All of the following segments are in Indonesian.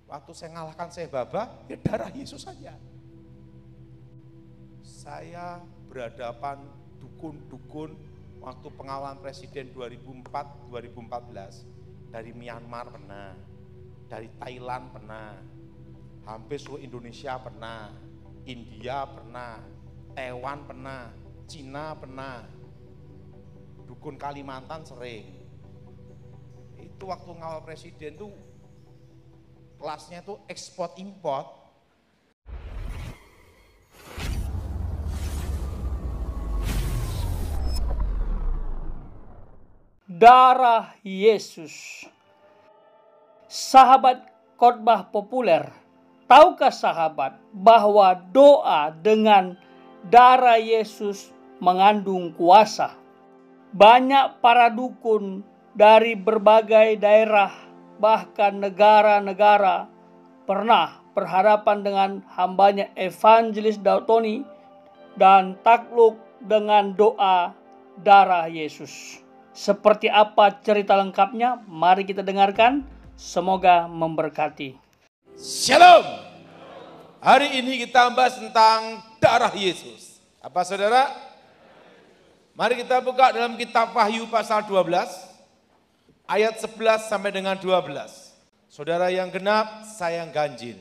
Waktu saya ngalahkan Sebaba, ya darah Yesus saja. Saya berhadapan dukun-dukun waktu pengawalan presiden 2004-2014. Dari Myanmar pernah, dari Thailand pernah, hampir seluruh Indonesia pernah, India pernah, Taiwan pernah, Cina pernah, dukun Kalimantan sering. Itu waktu ngawal presiden tuh kelasnya tuh ekspor import. Darah Yesus. Sahabat khotbah populer, tahukah sahabat bahwa doa dengan darah Yesus mengandung kuasa? Banyak para dukun dari berbagai daerah, bahkan negara-negara, pernah berhadapan dengan hambanya Evangelis Daud Tony dan takluk dengan doa darah Yesus. Seperti apa cerita lengkapnya? Mari kita dengarkan. Semoga memberkati. Shalom. Hari ini kita bahas tentang darah Yesus. Apa saudara? Mari kita buka dalam kitab Wahyu pasal 12, ayat 11 sampai dengan 12. Saudara yang genap, saya yang ganjil.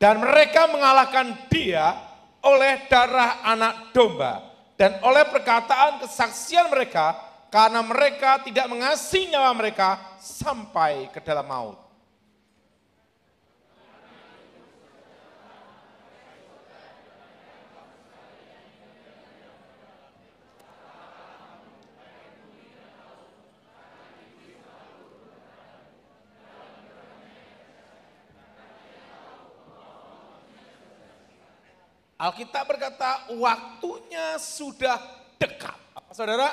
Dan mereka mengalahkan dia oleh darah anak domba dan oleh perkataan kesaksian mereka, karena mereka tidak mengasihi nyawa mereka sampai ke dalam maut. Alkitab berkata waktunya sudah dekat. Apa saudara?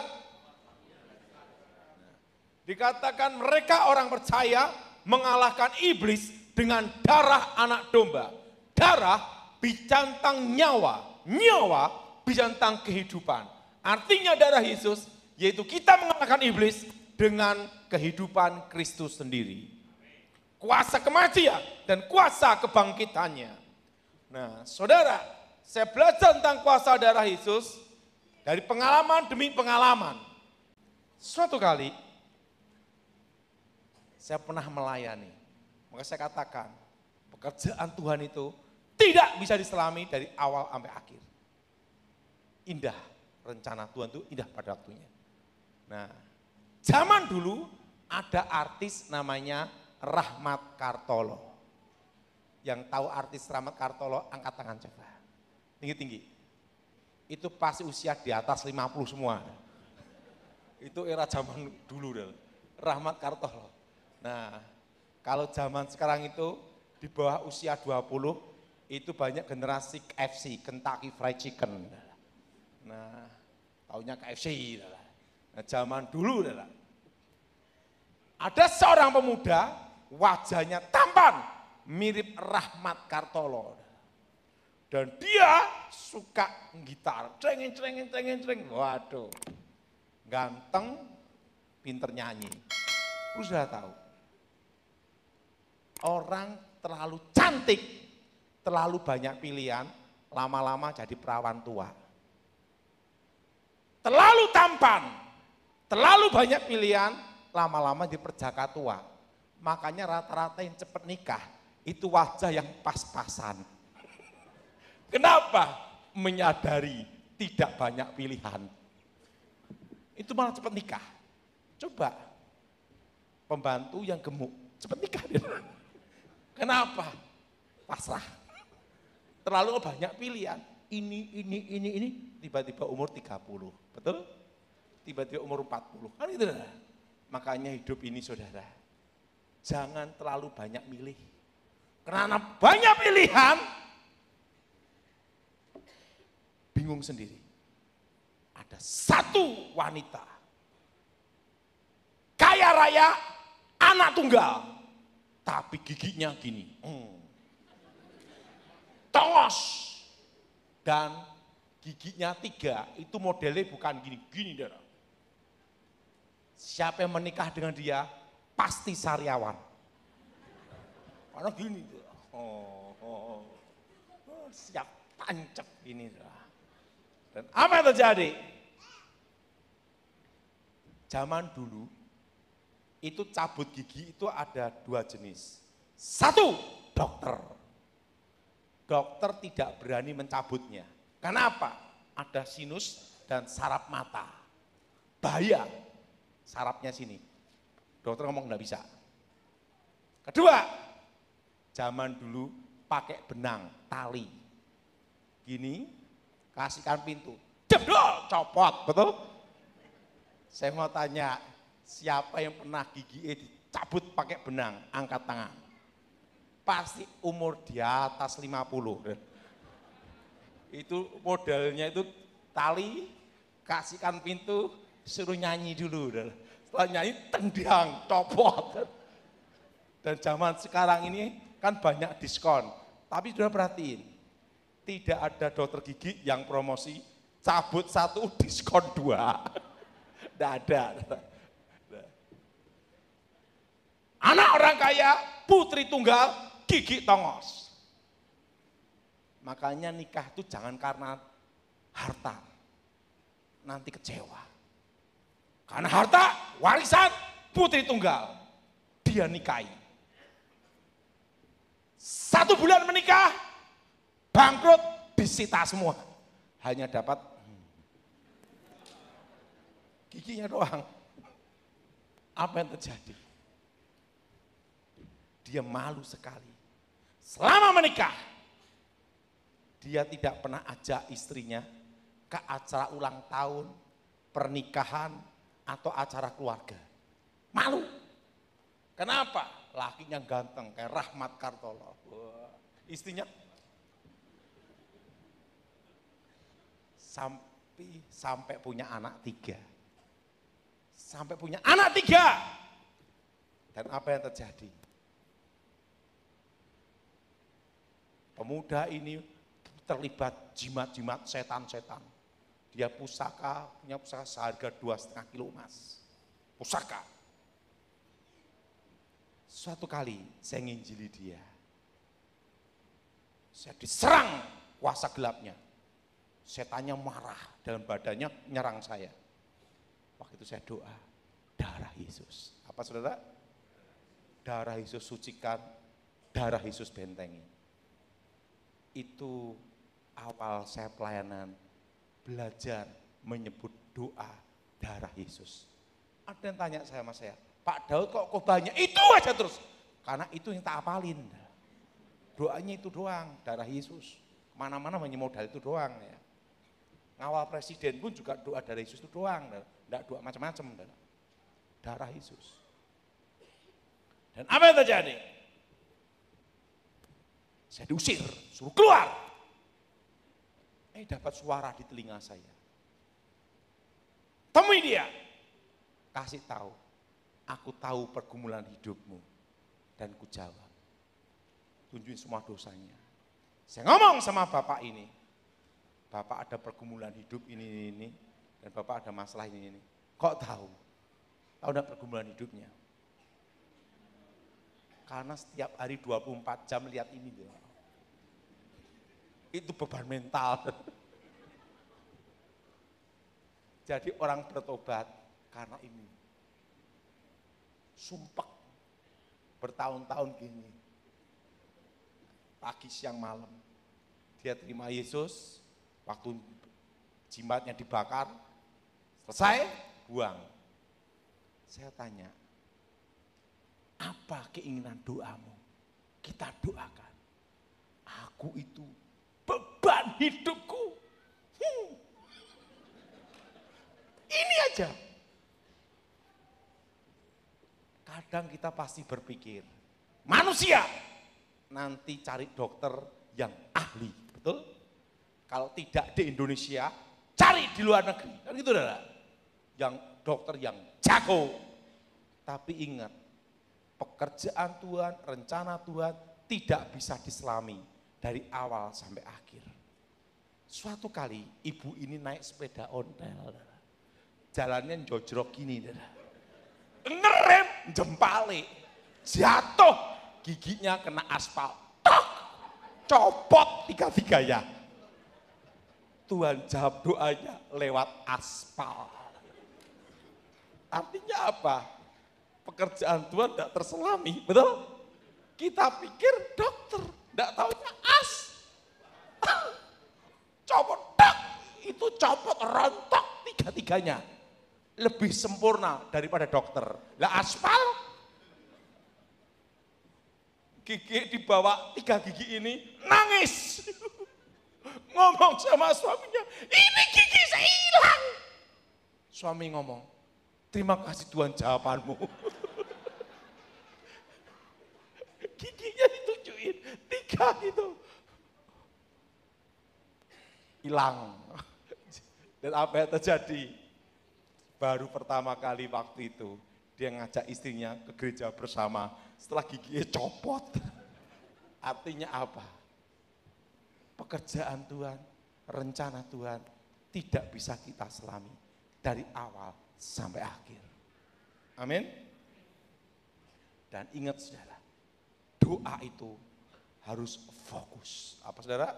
Dikatakan mereka orang percaya mengalahkan iblis dengan darah anak domba. Darah bicantang nyawa, nyawa bicantang kehidupan. Artinya darah Yesus yaitu kita mengalahkan iblis dengan kehidupan Kristus sendiri. Kuasa kematian dan kuasa kebangkitannya. Nah, saudara, saya belajar tentang kuasa darah Yesus dari pengalaman demi pengalaman. Suatu kali, saya pernah melayani. Maka saya katakan, pekerjaan Tuhan itu tidak bisa diselami dari awal sampai akhir. Indah, rencana Tuhan itu indah pada waktunya. Nah, zaman dulu ada artis namanya Rahmat Kartolo. Yang tahu artis Rahmat Kartolo, angkat tangan coba. Tinggi-tinggi. Itu pasti usia di atas 50 semua. Itu era zaman dulu. Rahmat Kartolo. Nah, kalau zaman sekarang itu di bawah usia 20, itu banyak generasi KFC, Kentucky Fried Chicken. Nah, taunya KFC. Nah, zaman dulu. Ada seorang pemuda, wajahnya tampan, mirip Rahmat Kartolo. Dan dia suka gitar, cengeng. Waduh, ganteng, pinter nyanyi. Lu sudah tahu, orang terlalu cantik, terlalu banyak pilihan, lama-lama jadi perawan tua. Terlalu tampan, terlalu banyak pilihan, lama-lama jadi perjaka tua. Makanya rata-rata yang cepat nikah, itu wajah yang pas-pasan. Kenapa? Menyadari tidak banyak pilihan. Itu malah cepat nikah. Coba, pembantu yang gemuk, cepat nikah. Kenapa? Pasrah. Terlalu banyak pilihan. Ini, tiba-tiba umur 30. Betul? Tiba-tiba umur 40. Kan itu. Makanya hidup ini saudara, jangan terlalu banyak milih. Karena banyak pilihan, bingung sendiri. Ada satu wanita, kaya raya, anak tunggal, tapi giginya gini, tongos, dan giginya 3, itu modelnya bukan gini, darah. Siapa yang menikah dengan dia, pasti sariawan. Karena gini, siap tancap ini. Dan apa yang terjadi? Zaman dulu, itu cabut gigi itu ada 2 jenis. 1, dokter. Dokter tidak berani mencabutnya. Kenapa? Ada sinus dan saraf mata. Bahaya, sarafnya sini. Dokter ngomong enggak bisa. Kedua, zaman dulu pakai benang, tali. Gini, kasihkan pintu. Jedol, copot, betul? Saya mau tanya, siapa yang pernah gigi dicabut pakai benang, angkat tangan. Pasti umur di atas 50. Itu modelnya itu tali, kasihkan pintu, suruh nyanyi dulu. Setelah nyanyi, tendang, copot. Dan zaman sekarang ini kan banyak diskon. Tapi sudah perhatiin, tidak ada dokter gigi yang promosi cabut 1, diskon 2. Tidak ada. Anak orang kaya, putri tunggal, gigi tongos. Makanya nikah itu jangan karena harta, nanti kecewa. Karena harta, warisan, putri tunggal, dia nikahi. 1 bulan menikah, bangkrut, disita semua. Hanya dapat giginya doang. Apa yang terjadi? Dia malu sekali. Selama menikah, dia tidak pernah ajak istrinya ke acara ulang tahun, pernikahan, atau acara keluarga. Malu. Kenapa? Lakinya ganteng, kayak Rahmat Kartolo. Wah. Istrinya sampai punya anak 3. Sampai punya anak 3. Dan apa yang terjadi? Pemuda ini terlibat jimat-jimat setan-setan. Dia punya pusaka seharga 2,5 kilo emas. Pusaka. Suatu kali saya nginjili dia. Saya diserang kuasa gelapnya. Setannya marah dalam badannya, nyerang saya. Waktu itu saya doa, darah Yesus. Apa saudara? Darah Yesus sucikan, darah Yesus bentengi. Itu awal saya pelayanan, belajar menyebut doa darah Yesus. Ada yang tanya sama saya, Pak Daud kok khotbahnya itu aja terus? Karena itu yang tak apalin. Doanya itu doang, darah Yesus. Kemana-mana hanya modal itu doang ya. Ngawal presiden pun juga doa darah Yesus itu doang, enggak doa macam-macam. Darah Yesus. Dan apa yang terjadi? Saya diusir, suruh keluar. Dapat suara di telinga saya. Temui dia. Kasih tahu, aku tahu pergumulan hidupmu. Dan ku jawab. Tunjukin semua dosanya. Saya ngomong sama bapak ini. Bapak ada pergumulan hidup ini, dan Bapak ada masalah ini. Kok tahu? Tahu enggak pergumulan hidupnya? Karena setiap hari 24 jam lihat ini. Itu beban mental. Jadi orang bertobat karena ini. Sumpek. Bertahun-tahun gini. Pagi, siang, malam. Dia terima Yesus. Waktu jimatnya dibakar, selesai, buang. Saya tanya, apa keinginan doamu? Kita doakan. Aku itu beban hidupku. Ini aja. Kadang kita pasti berpikir, manusia nanti cari dokter yang ahli, betul? Kalau tidak di Indonesia, cari di luar negeri. Kan gitu dah. Yang dokter yang jago. Tapi ingat, pekerjaan Tuhan, rencana Tuhan tidak bisa diselami dari awal sampai akhir. Suatu kali ibu ini naik sepeda ontel. Jalannya jojrok gini. Ngerem, jempalik, jatuh, giginya kena aspal. Tok! Copot tiga-tiganya. Tuhan jawab doanya lewat aspal. Artinya apa? Pekerjaan Tuhan tidak terselami, betul? Kita pikir dokter, tidak tahunya copot, itu copot rontok tiga-tiganya. Lebih sempurna daripada dokter. Lah aspal, gigi dibawa 3 gigi ini nangis. Ngomong sama suaminya, ini gigi saya hilang. Suami ngomong, terima kasih Tuhan jawabanmu. Giginya ditunjukin 3 gitu. Hilang. Dan apa yang terjadi? Baru pertama kali waktu itu, dia ngajak istrinya ke gereja bersama, setelah giginya copot. Artinya apa? Pekerjaan Tuhan, rencana Tuhan, tidak bisa kita selami dari awal sampai akhir. Amin. Dan ingat saudara, doa itu harus fokus. Apa saudara?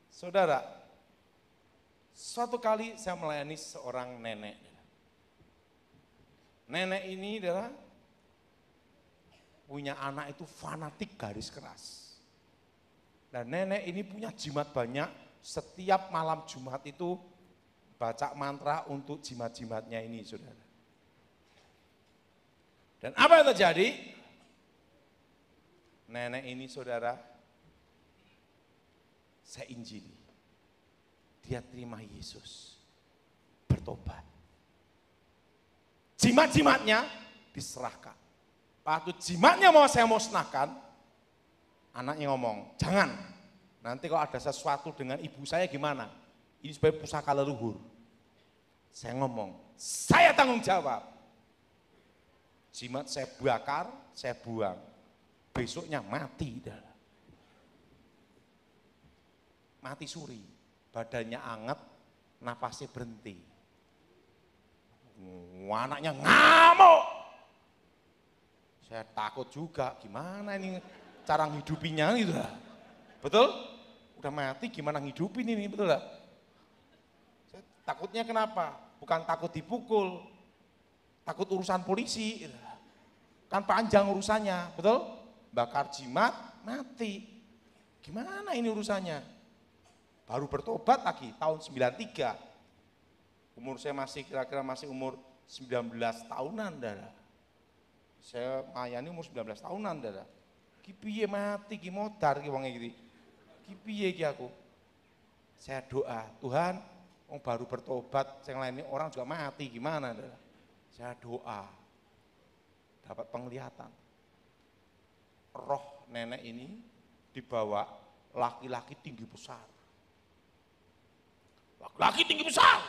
Saudara, suatu kali saya melayani seorang nenek. Nenek ini adalah punya anak itu fanatik garis keras. Dan nenek ini punya jimat banyak, setiap malam Jumat itu baca mantra untuk jimat-jimatnya ini, saudara. Dan apa yang terjadi? Nenek ini, saudara, saya injili. Dia terima Yesus, bertobat. Jimat-jimatnya diserahkan. Waktu jimatnya saya musnahkan, anaknya ngomong, jangan. Nanti kalau ada sesuatu dengan ibu saya gimana? Ini sebagai pusaka leluhur. Saya ngomong, saya tanggung jawab. Jimat saya bakar, saya buang. Besoknya mati. Mati suri, badannya anget, napasnya berhenti. Anaknya ngamuk. Saya takut juga, gimana ini cara nghidupinya gitu lah. Betul? Udah mati gimana ngidupin ini, betul lah? Saya takutnya kenapa? Bukan takut dipukul, takut urusan polisi. Kan panjang urusannya, betul? Bakar jimat, mati. Gimana ini urusannya? Baru bertobat lagi, tahun 93. Umur saya masih kira-kira masih umur 19 tahunan, Dara. Saya mayani umur 19 tahunan, Dara. Ki piye mati, ki modar ki wong iki. Ki piye ki aku? Saya doa, Tuhan, wong baru bertobat, yang lain orang juga mati, gimana, Dara? Saya doa, dapat penglihatan. Roh nenek ini dibawa laki-laki tinggi besar. Laki-laki tinggi besar,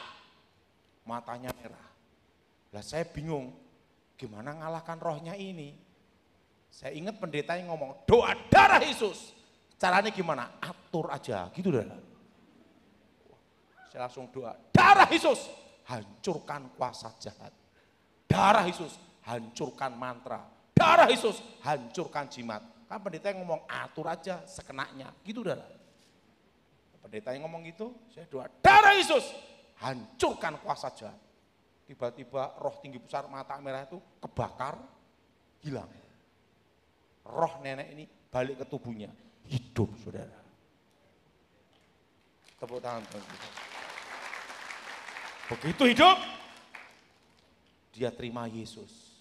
matanya merah. Lah saya bingung, gimana ngalahkan rohnya ini? Saya ingat pendeta yang ngomong, doa darah Yesus. Caranya gimana? Atur aja, gitu dah. Saya langsung doa, darah Yesus, hancurkan kuasa jahat. Darah Yesus, hancurkan mantra. Darah Yesus, hancurkan jimat. Kan pendeta yang ngomong, atur aja sekenanya, gitu dah. Pendeta yang ngomong gitu, saya doa, darah Yesus, hancurkan kuasa jahat. Tiba-tiba roh tinggi besar mata merah itu kebakar, hilang. Roh nenek ini balik ke tubuhnya, hidup saudara. Tepuk tangan. Begitu hidup, dia terima Yesus.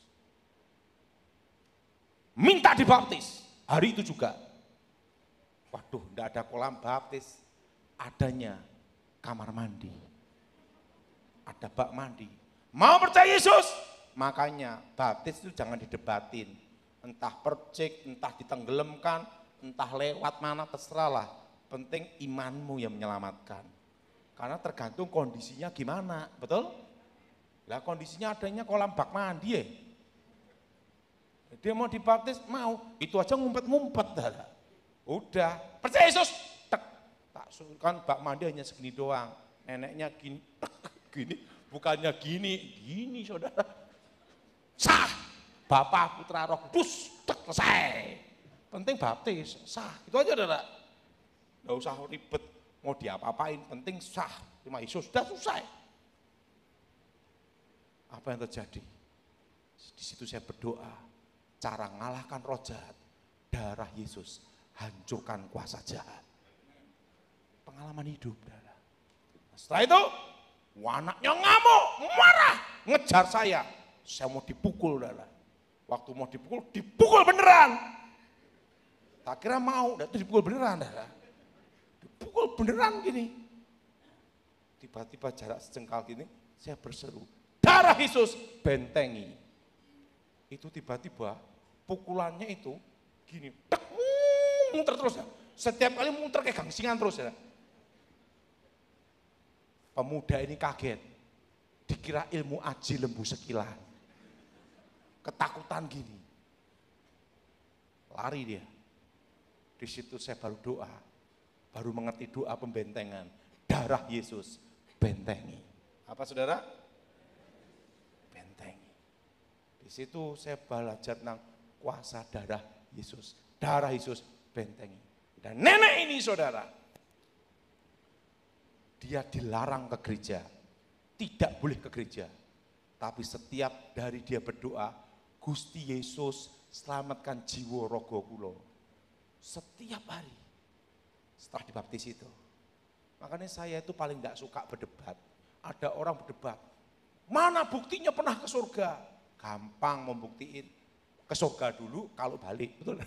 Minta dibaptis, hari itu juga. Waduh, enggak ada kolam baptis. Adanya kamar mandi, ada bak mandi. Mau percaya Yesus? Makanya baptis itu jangan didebatin. Entah percik, entah ditenggelamkan, entah lewat mana terserahlah. Penting imanmu yang menyelamatkan. Karena tergantung kondisinya gimana, betul? Lah kondisinya adanya kolam bak mandi ya. Dia mau dibaptis, mau. Itu aja ngumpet-ngumpet. Udah, percaya Yesus. Kan bak mandi hanya segini doang, neneknya gini, gini, bukannya gini, saudara, sah, Bapa, Putra, Roh Kudus, selesai. Penting baptis, sah. Itu aja saudara. Nggak usah ribet, mau diapa-apain, penting sah. Terima Yesus, sudah selesai. Apa yang terjadi? Di situ saya berdoa, cara ngalahkan roh jahat, darah Yesus, hancurkan kuasa jahat. Pengalaman hidup, saudara. Setelah itu, anaknya ngamuk, marah, ngejar saya. Saya mau dipukul, saudara. Waktu mau dipukul beneran. Tak kira mau, itu dipukul beneran, saudara. Dipukul beneran gini. Tiba-tiba jarak sejengkal gini, saya berseru, darah Yesus bentengi. Itu tiba-tiba pukulannya itu gini, muter terus ya. Setiap kali muter kayak gangsingan terus ya. Pemuda ini kaget, dikira ilmu aji lembu sekilan. Ketakutan gini. Lari dia. Di situ saya baru doa, baru mengerti doa pembentengan. Darah Yesus bentengi. Apa saudara? Bentengi. Di situ saya belajar tentang kuasa darah Yesus. Darah Yesus bentengi. Dan nenek ini saudara, dia dilarang ke gereja, tidak boleh ke gereja. Tapi setiap dari dia berdoa, Gusti Yesus selamatkan jiwa rogo kulo. Setiap hari, setelah dibaptis itu. Makanya saya itu paling gak suka berdebat. Ada orang berdebat, mana buktinya pernah ke surga? Gampang membuktiin, ke surga dulu kalau balik, betul.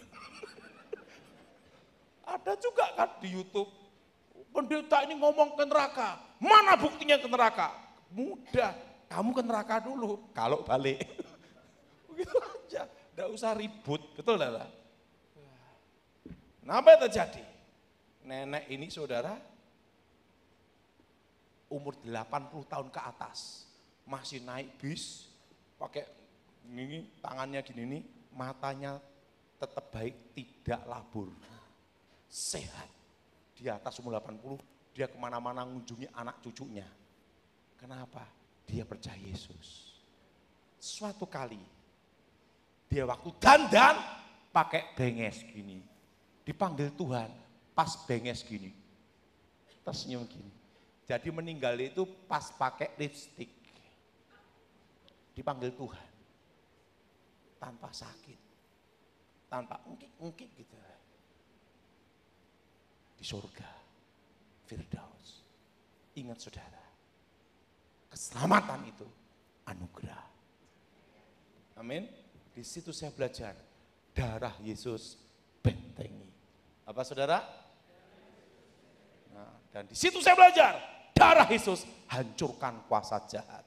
Ada juga kan di YouTube, pendeta ini ngomong ke neraka, mana buktinya ke neraka? Mudah, kamu ke neraka dulu, kalau balik. Begitu aja, enggak usah ribut, betul lah. Nah, apa yang terjadi? Nenek ini saudara, umur 80 tahun ke atas, masih naik bis, pakai ini tangannya gini nih, matanya tetap baik, tidak labur, sehat. Di atas umur 80, dia kemana-mana mengunjungi anak cucunya. Kenapa? Dia percaya Yesus. Suatu kali, dia waktu dandan pakai benges gini. Dipanggil Tuhan, pas benges gini. Tersenyum gini. Jadi meninggal itu pas pakai lipstik. Dipanggil Tuhan. Tanpa sakit. Tanpa ungkit-ungkit gitu. Di surga, Firdaus. Ingat saudara, keselamatan itu anugerah. Amin. Di situ saya belajar, darah Yesus bentengi. Apa saudara? Nah, dan di situ saya belajar, darah Yesus hancurkan kuasa jahat.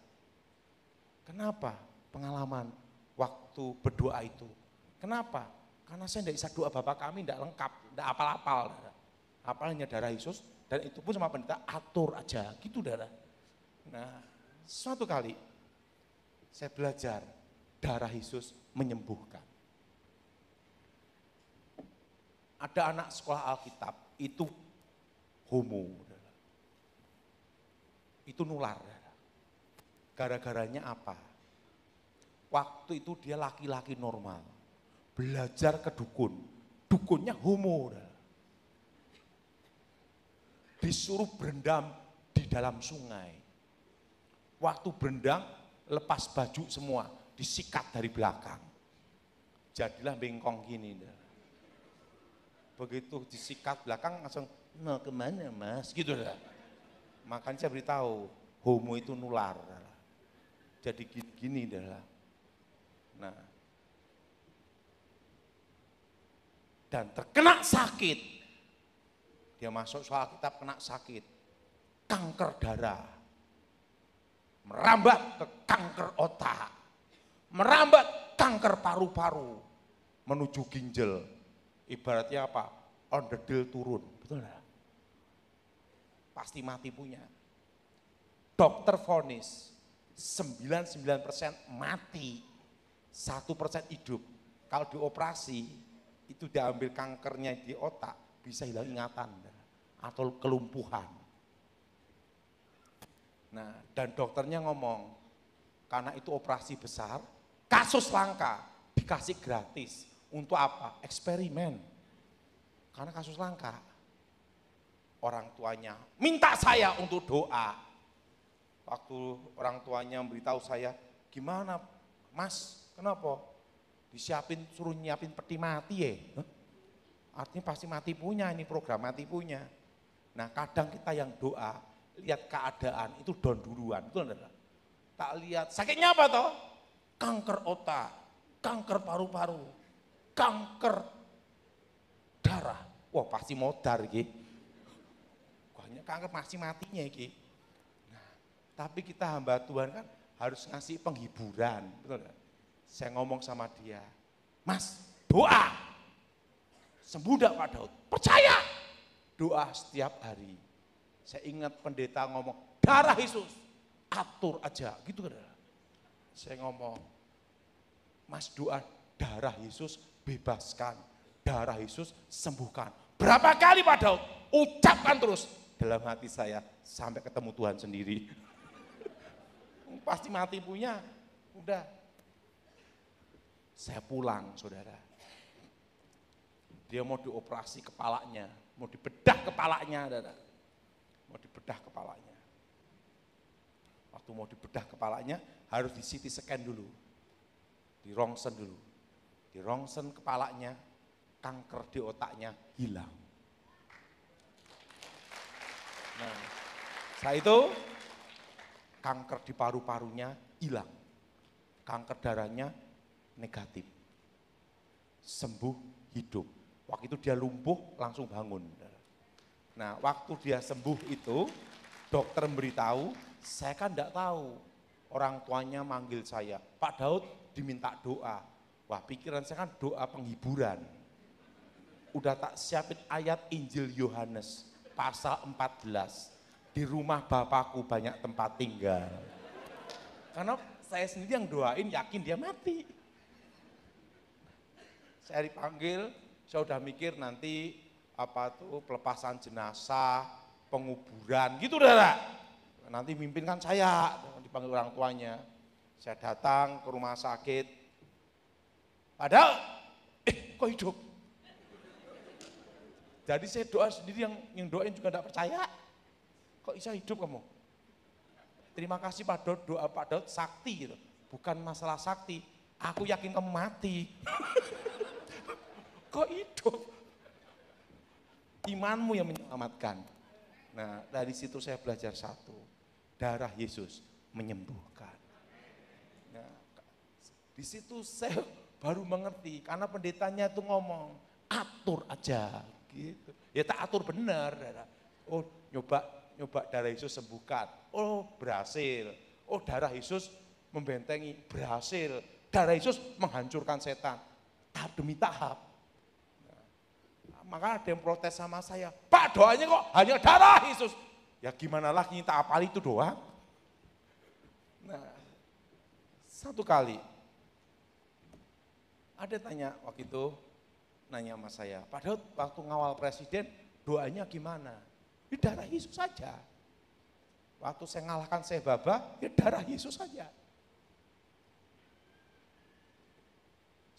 Kenapa? Pengalaman waktu berdoa itu. Kenapa? Karena saya tidak bisa doa Bapa kami, tidak lengkap, tidak apal-apal. Apalnya darah Yesus, dan itu pun sama pendeta atur aja, gitu darah. Nah, suatu kali saya belajar darah Yesus menyembuhkan. Ada anak sekolah Alkitab, itu homo. Itu nular. Gara-garanya apa? Waktu itu dia laki-laki normal, belajar ke dukun, dukunnya homo. Disuruh berendam di dalam sungai. Waktu berendam, lepas baju semua, disikat dari belakang. Jadilah bengkong gini. Begitu disikat belakang langsung, mau kemana mas? Gitu dah. Makanya saya beritahu, homo itu nular. Jadi gini dah. Nah, dan terkena sakit. Dia masuk soal kitab kena sakit, kanker darah, merambat ke kanker otak, merambat kanker paru-paru, menuju ginjal. Ibaratnya apa? Onderdil turun, betul enggak? Pasti mati punya. Dokter vonis 99% mati, 1% hidup. Kalau dioperasi, itu diambil kankernya di otak, bisa hilang ingatan atau kelumpuhan. Nah, dan dokternya ngomong, karena itu operasi besar, kasus langka, dikasih gratis. Untuk apa? Eksperimen. Karena kasus langka. Orang tuanya minta saya untuk doa. Waktu orang tuanya memberitahu saya, gimana Mas, kenapa? Disiapin, suruh nyiapin peti mati ya? Hah? Artinya pasti mati punya, ini program mati punya. Nah kadang kita yang doa, lihat keadaan itu down duluan, betul enggak? Tak lihat, sakitnya apa toh? Kanker otak, kanker paru-paru, kanker darah. Wah pasti modar gitu. Banyak kanker pasti matinya gitu. Nah, tapi kita hamba Tuhan kan harus ngasih penghiburan, betul enggak? Saya ngomong sama dia, Mas doa, sembuh enggak Pak Daud? Percaya, doa setiap hari. Saya ingat pendeta ngomong, darah Yesus, atur aja, gitu kan. Saya ngomong, Mas doa darah Yesus bebaskan, darah Yesus sembuhkan. Berapa kali Pak Daud? Ucapkan terus dalam hati saya sampai ketemu Tuhan sendiri. Pasti mati punya, udah. Saya pulang saudara. Dia mau dioperasi kepalanya, mau dibedah kepalanya, saudara. Mau dibedah kepalanya. Waktu mau dibedah kepalanya harus di CT scan dulu, di rongsen dulu. Di rongsen kepalanya, kanker di otaknya hilang. Nah, setelah itu kanker di paru-parunya hilang, kanker darahnya negatif, sembuh hidup. Waktu itu dia lumpuh langsung bangun. Nah waktu dia sembuh itu dokter memberitahu, saya kan enggak tahu, orang tuanya manggil saya, Pak Daud diminta doa. Wah pikiran saya kan doa penghiburan. Udah tak siapin ayat Injil Yohanes pasal 14. Di rumah Bapakku banyak tempat tinggal. Karena saya sendiri yang doain yakin dia mati. Saya dipanggil, saya udah mikir nanti apa tuh pelepasan jenazah, penguburan gitu udah. Nanti mimpin kan saya, dipanggil orang tuanya. Saya datang ke rumah sakit, padahal kok hidup? Jadi saya doa sendiri, yang doain juga enggak percaya. Kok bisa hidup kamu? Terima kasih Pak Daud, doa Pak Daud sakti gitu. Bukan masalah sakti, aku yakin kamu mati. Kok hidup? Imanmu yang menyelamatkan. Nah dari situ saya belajar satu, darah Yesus menyembuhkan. Nah, di situ saya baru mengerti, karena pendetanya itu ngomong, atur aja gitu. Ya tak atur benar. Oh nyoba darah Yesus sembuhkan, oh berhasil. Oh darah Yesus membentengi, berhasil. Darah Yesus menghancurkan setan, tahap demi tahap. Maka ada yang protes sama saya, Pak doanya kok hanya darah Yesus. Ya gimana lagi, tak apal itu doang. Nah, satu kali, ada tanya waktu itu, nanya sama saya, Pak Daud waktu ngawal presiden doanya gimana? Ya darah Yesus saja. Waktu saya ngalahkan Sebaba, ya darah Yesus saja.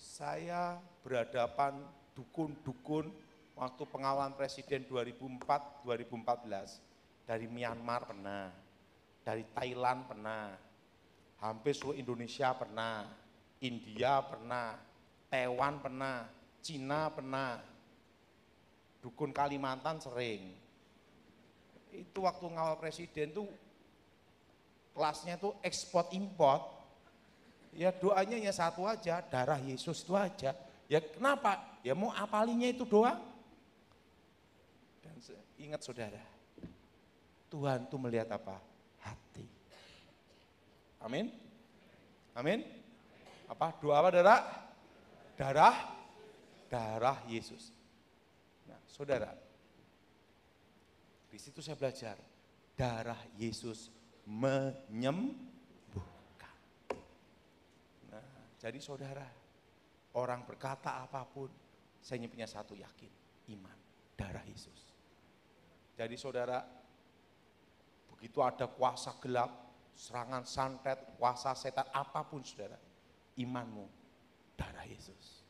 Saya berhadapan dukun-dukun waktu pengawalan presiden 2004-2014, dari Myanmar pernah, dari Thailand pernah, hampir seluruh Indonesia pernah, India pernah, Taiwan pernah, Cina pernah, dukun Kalimantan sering. Itu waktu ngawal presiden tuh kelasnya tuh ekspor import, ya doanya ya satu aja, darah Yesus itu aja. Ya kenapa? Ya mau apalinya itu doang. Ingat saudara, Tuhan itu melihat apa? Hati. Amin? Amin? Apa? Doa apa darah? Darah Yesus. Nah saudara, di situ saya belajar, darah Yesus menyembuhkan. Nah jadi saudara, orang berkata apapun, saya hanya punya satu yakin, iman, darah Yesus. Jadi saudara, begitu ada kuasa gelap, serangan santet, kuasa setan, apapun saudara, imanmu Darah Yesus.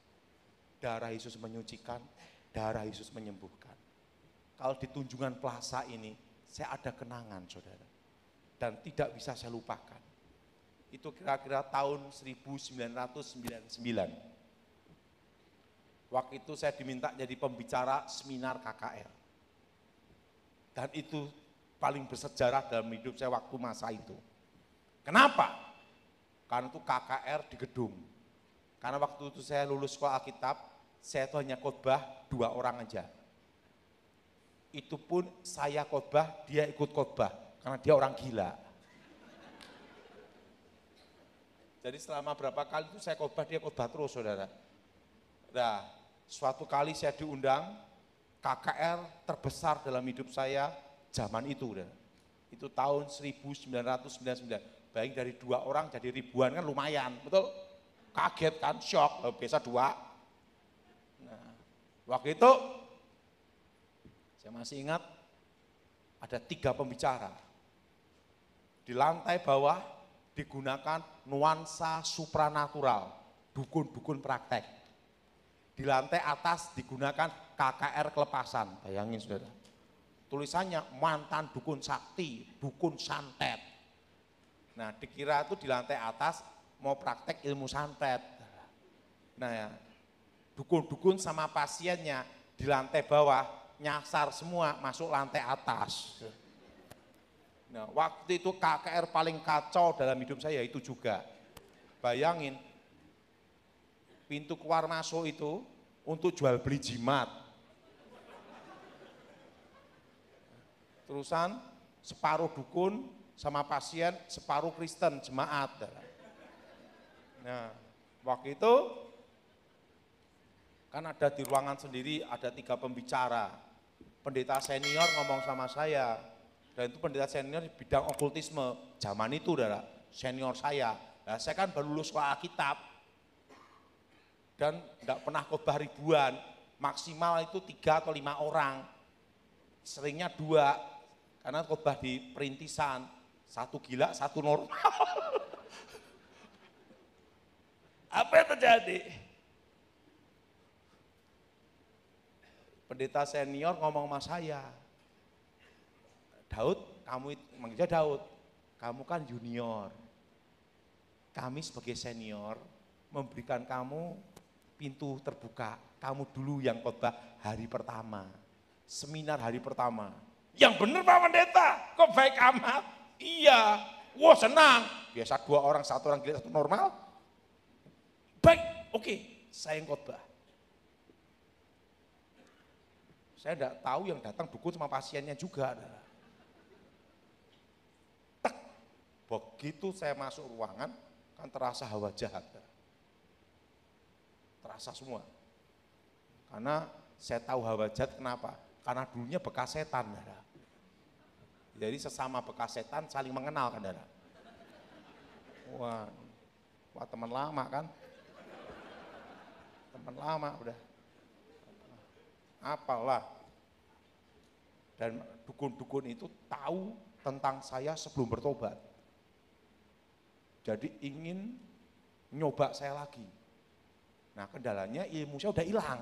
Darah Yesus menyucikan, darah Yesus menyembuhkan. Kalau di Tunjungan Plaza ini, saya ada kenangan saudara. Dan tidak bisa saya lupakan. Itu kira-kira tahun 1999. Waktu itu saya diminta jadi pembicara seminar KKR. Dan itu paling bersejarah dalam hidup saya waktu masa itu. Kenapa? Karena itu KKR di gedung. Karena waktu itu saya lulus sekolah Alkitab, saya itu hanya khotbah 2 orang aja. Itu pun saya khotbah, dia ikut khotbah, karena dia orang gila. Jadi selama berapa kali itu saya khotbah, dia khotbah terus saudara. Nah, suatu kali saya diundang, KKR terbesar dalam hidup saya zaman itu. Itu tahun 1999. Baik dari 2 orang jadi ribuan kan lumayan, betul? Kaget kan, shock, biasa 2. Nah, waktu itu saya masih ingat ada 3 pembicara. Di lantai bawah digunakan nuansa supranatural, dukun-dukun praktek. Di lantai atas digunakan KKR kelepasan, bayangin saudara. Tulisannya mantan dukun sakti, dukun santet. Nah dikira itu di lantai atas mau praktek ilmu santet. Nah ya, dukun-dukun sama pasiennya di lantai bawah nyasar semua masuk lantai atas. Nah waktu itu KKR paling kacau dalam hidup saya itu juga. Bayangin, pintu keluar masuk itu untuk jual beli jimat. Terusan separuh dukun sama pasien, separuh Kristen jemaat. Nah, waktu itu kan ada di ruangan sendiri ada 3 pembicara. Pendeta senior ngomong sama saya, dan itu pendeta senior di bidang okultisme. Zaman itu udah senior saya. Nah, saya kan baru lulus sekolah Alkitab. Dan enggak pernah khotbah ribuan, maksimal itu 3 atau 5 orang, seringnya 2, karena khotbah di perintisan, 1 gila, 1 normal. Apa yang terjadi? Pendeta senior ngomong sama saya, Daud, kamu manggilnya Daud, kamu kan junior, kami sebagai senior memberikan kamu pintu terbuka, kamu dulu yang khotbah hari pertama, seminar hari pertama. Yang benar Pak Pendeta, kok baik amat? Iya, wah senang, biasa 2 orang, 1 orang gila, 1 normal. Baik, oke, saya yang khotbah. Saya enggak tahu yang datang dukun sama pasiennya juga. Tek, begitu saya masuk ruangan, kan terasa hawa jahat. Terasa semua. Karena saya tahu hawa jahat kenapa? Karena dulunya bekas setan. Jadi sesama bekas setan saling mengenal kan. Wah teman lama kan. Teman lama udah. Apalah. Dan dukun-dukun itu tahu tentang saya sebelum bertobat. Jadi ingin nyoba saya lagi. Nah kendalanya ilmu saya udah hilang.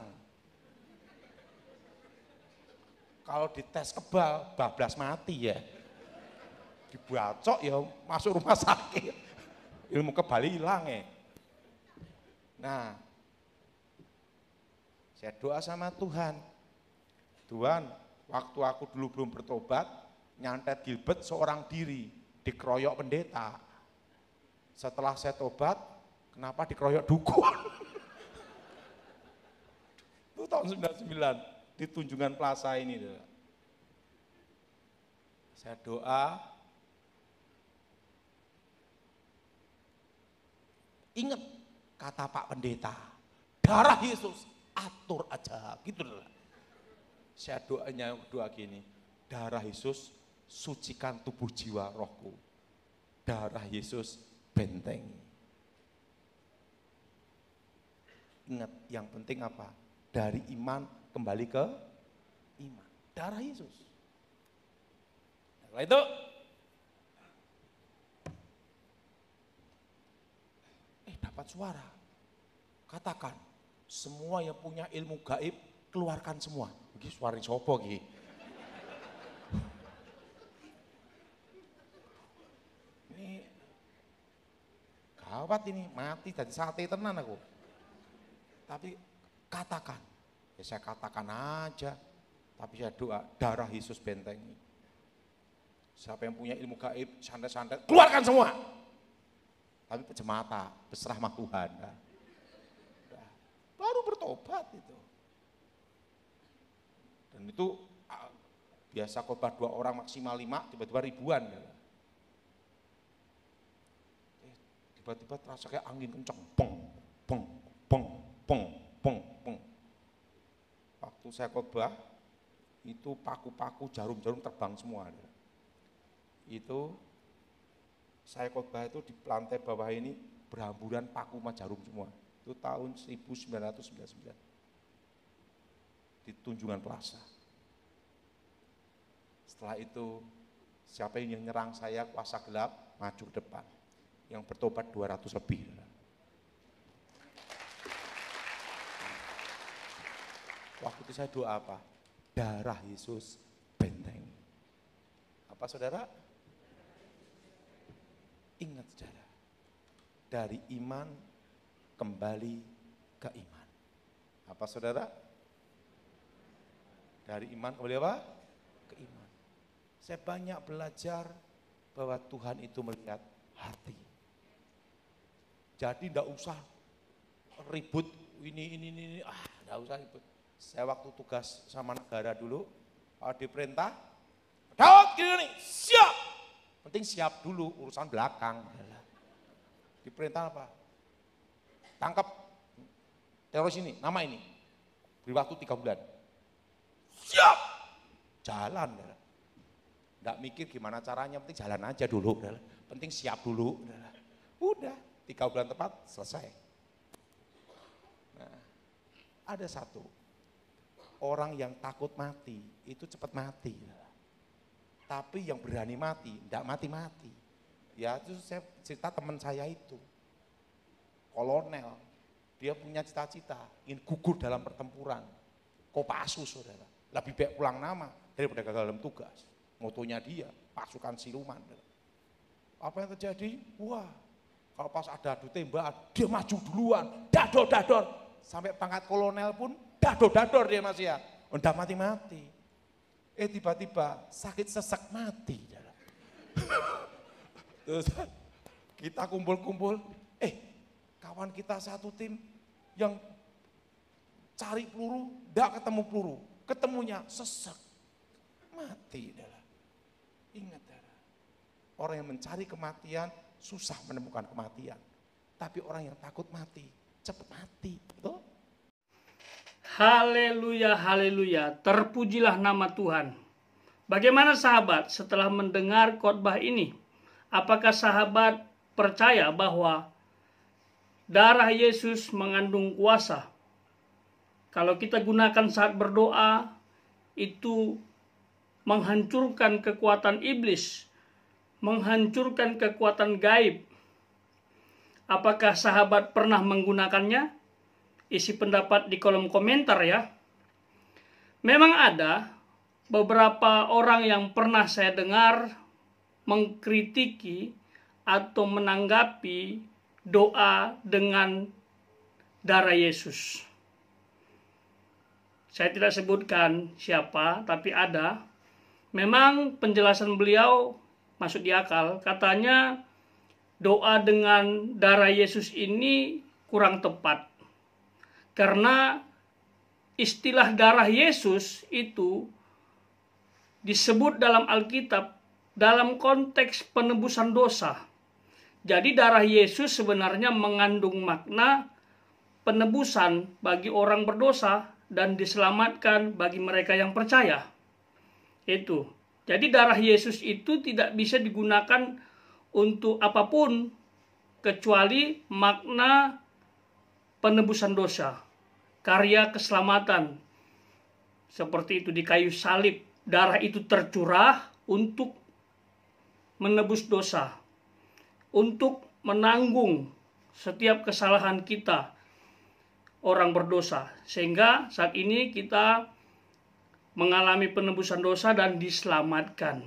Kalau dites kebal, bablas mati ya. Dibacok ya masuk rumah sakit. Ilmu kebal hilang ya. Nah, saya doa sama Tuhan. Tuhan, waktu aku dulu belum bertobat, nyantet gilbet seorang diri, dikeroyok pendeta. Setelah saya tobat, kenapa dikeroyok dukun? Itu tahun 99 di Tunjungan Plaza ini. Saya doa, ingat kata Pak Pendeta, darah Yesus atur aja, gitu loh. Saya doa gini, darah Yesus sucikan tubuh jiwa rohku, darah Yesus bentengi. Ingat, yang penting apa? Dari iman kembali ke iman. Darah Yesus. Setelah itu, dapat suara. Katakan, semua yang punya ilmu gaib, keluarkan semua. Ini suara sopo ini. Ini gawat ini, mati dari sate tenan aku. Tapi katakan, ya saya katakan aja. Tapi saya doa, darah Yesus bentengi. Siapa yang punya ilmu gaib, santet-santet, keluarkan semua. Tapi pejemata, berserah sama Tuhan. Nah. Baru bertobat itu. Dan itu biasa khotbah 2 orang maksimal 5, tiba-tiba ribuan. Tiba-tiba terasa kayak angin kencang, peng, peng, peng, peng, peng, peng. Waktu saya khotbah, itu paku-paku, jarum-jarum terbang semua. Itu saya khotbah itu di lantai bawah ini berhamburan paku sama jarum semua. Itu tahun 1999 di Tunjungan Plaza. Setelah itu siapa yang nyerang saya kuasa gelap maju ke depan, yang bertobat 200 lebih. Waktu itu saya doa apa? Darah Yesus benteng. Apa saudara? Ingat saudara, dari iman kembali ke iman. Apa saudara? Dari iman kembali apa? Ke iman. Saya banyak belajar bahwa Tuhan itu melihat hati. Jadi enggak usah ribut ini, enggak usah ribut. Saya waktu tugas sama negara dulu, diperintah, Daud gini, siap. Penting siap dulu, urusan belakang. Diperintah apa? Tangkap teroris ini, nama ini. Beri waktu 3 bulan. Siap! Jalan. Enggak mikir gimana caranya, penting jalan aja dulu. Penting siap dulu. Udah, 3 bulan tepat, selesai. Nah, ada satu. Orang yang takut mati, itu cepat mati. Tapi yang berani mati, enggak mati-mati. Ya itu saya cerita teman saya itu. Kolonel, dia punya cita-cita, ingin gugur dalam pertempuran. Kopassus saudara, lebih baik pulang nama daripada gagal dalam tugas. Motonya dia, pasukan siluman. Apa yang terjadi? Wah, kalau pas ada adu tembak, dia maju duluan, dador-dador. Sampai pangkat kolonel pun dador-dador dia masih ya. Udah mati-mati. Tiba-tiba sakit sesek mati. Terus kita kumpul-kumpul, kawan kita satu tim yang cari peluru, enggak ketemu peluru. Ketemunya sesek, mati. Ingat, orang yang mencari kematian susah menemukan kematian. Tapi orang yang takut mati, cepat mati. Betul? Haleluya, haleluya, terpujilah nama Tuhan. Bagaimana sahabat setelah mendengar khotbah ini? Apakah sahabat percaya bahwa darah Yesus mengandung kuasa? Kalau kita gunakan saat berdoa, itu menghancurkan kekuatan iblis, menghancurkan kekuatan gaib. Apakah sahabat pernah menggunakannya? Isi pendapat di kolom komentar ya. Memang ada beberapa orang yang pernah saya dengar mengkritiki atau menanggapi doa dengan darah Yesus. Saya tidak sebutkan siapa, tapi ada. Memang penjelasan beliau masuk di akal. Katanya doa dengan darah Yesus ini kurang tepat. Karena istilah darah Yesus itu disebut dalam Alkitab dalam konteks penebusan dosa. Jadi darah Yesus sebenarnya mengandung makna penebusan bagi orang berdosa dan diselamatkan bagi mereka yang percaya. Itu. Jadi darah Yesus itu tidak bisa digunakan untuk apapun kecuali makna penebusan dosa, karya keselamatan. Seperti itu di kayu salib, darah itu tercurah untuk menebus dosa, untuk menanggung setiap kesalahan kita. orang berdosa. Sehingga saat ini kita mengalami penebusan dosa dan diselamatkan.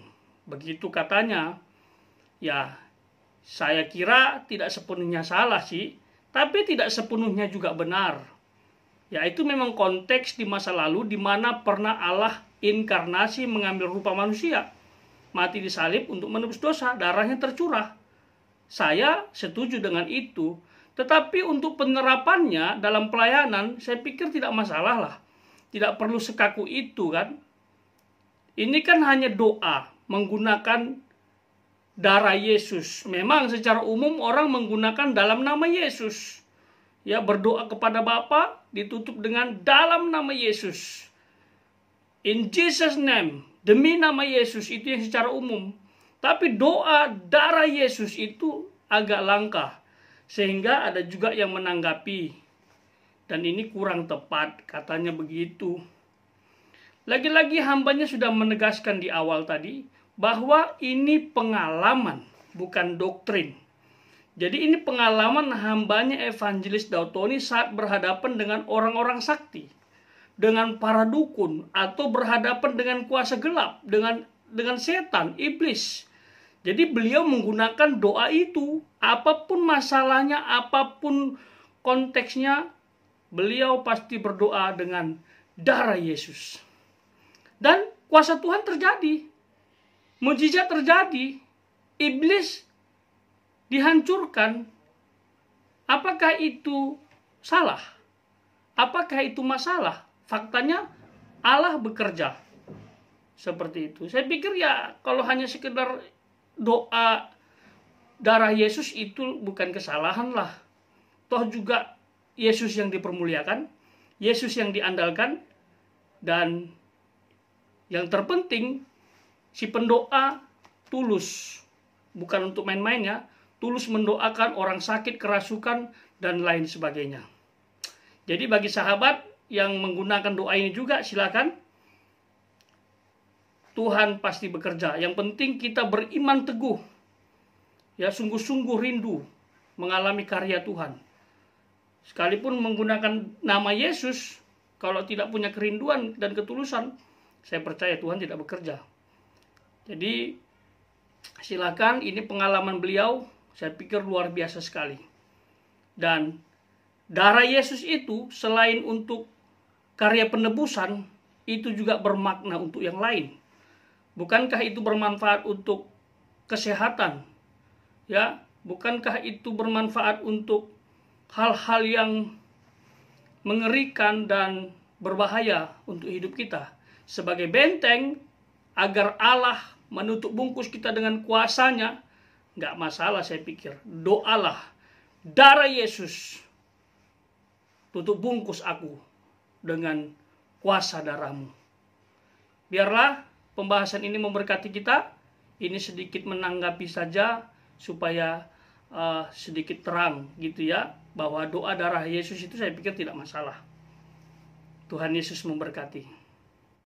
Begitu katanya. Ya, saya kira tidak sepenuhnya salah sih, tapi tidak sepenuhnya juga benar. Ya, itu memang konteks di masa lalu di mana pernah Allah inkarnasi mengambil rupa manusia, mati di salib untuk menebus dosa, darahnya tercurah. Saya setuju dengan itu, tetapi untuk penerapannya dalam pelayanan saya pikir tidak masalah lah. Tidak perlu sekaku itu kan. Ini kan hanya doa menggunakan darah Yesus. Memang secara umum orang menggunakan dalam nama Yesus. Ya, berdoa kepada Bapa ditutup dengan dalam nama Yesus. In Jesus name, demi nama Yesus, itu yang secara umum. Tapi doa darah Yesus itu agak langka. Sehingga ada juga yang menanggapi. Dan ini kurang tepat, katanya begitu. Lagi-lagi hambanya sudah menegaskan di awal tadi, bahwa ini pengalaman, bukan doktrin. Jadi ini pengalaman hambanya Evangelis Dautoni saat berhadapan dengan orang-orang sakti, dengan para dukun, atau berhadapan dengan kuasa gelap, dengan setan, iblis. Jadi beliau menggunakan doa itu, apapun masalahnya, apapun konteksnya, beliau pasti berdoa dengan darah Yesus. Dan kuasa Tuhan terjadi, mujizat terjadi, iblis dihancurkan. Apakah itu salah? Apakah itu masalah? Faktanya Allah bekerja seperti itu. Saya pikir ya kalau hanya sekedar doa darah Yesus itu bukan kesalahan lah. Toh juga Yesus yang dipermuliakan, Yesus yang diandalkan, dan yang terpenting si pendoa tulus, bukan untuk main-main ya, tulus mendoakan orang sakit, kerasukan, dan lain sebagainya. Jadi bagi sahabat yang menggunakan doa ini juga silakan. Tuhan pasti bekerja. Yang penting kita beriman teguh. Ya, sungguh-sungguh rindu mengalami karya Tuhan. Sekalipun menggunakan nama Yesus, kalau tidak punya kerinduan dan ketulusan, saya percaya Tuhan tidak bekerja. Jadi silakan, ini pengalaman beliau, saya pikir luar biasa sekali. Dan darah Yesus itu selain untuk karya penebusan, itu juga bermakna untuk yang lain. Bukankah itu bermanfaat untuk kesehatan? Ya, bukankah itu bermanfaat untuk hal-hal yang mengerikan dan berbahaya untuk hidup kita? Sebagai benteng agar Allah menutup bungkus kita dengan kuasanya, nggak masalah saya pikir. Doalah, darah Yesus, tutup bungkus aku dengan kuasa darahmu. Biarlah pembahasan ini memberkati kita. Ini sedikit menanggapi saja supaya sedikit terang gitu ya, bahwa doa darah Yesus itu saya pikir tidak masalah. Tuhan Yesus memberkati.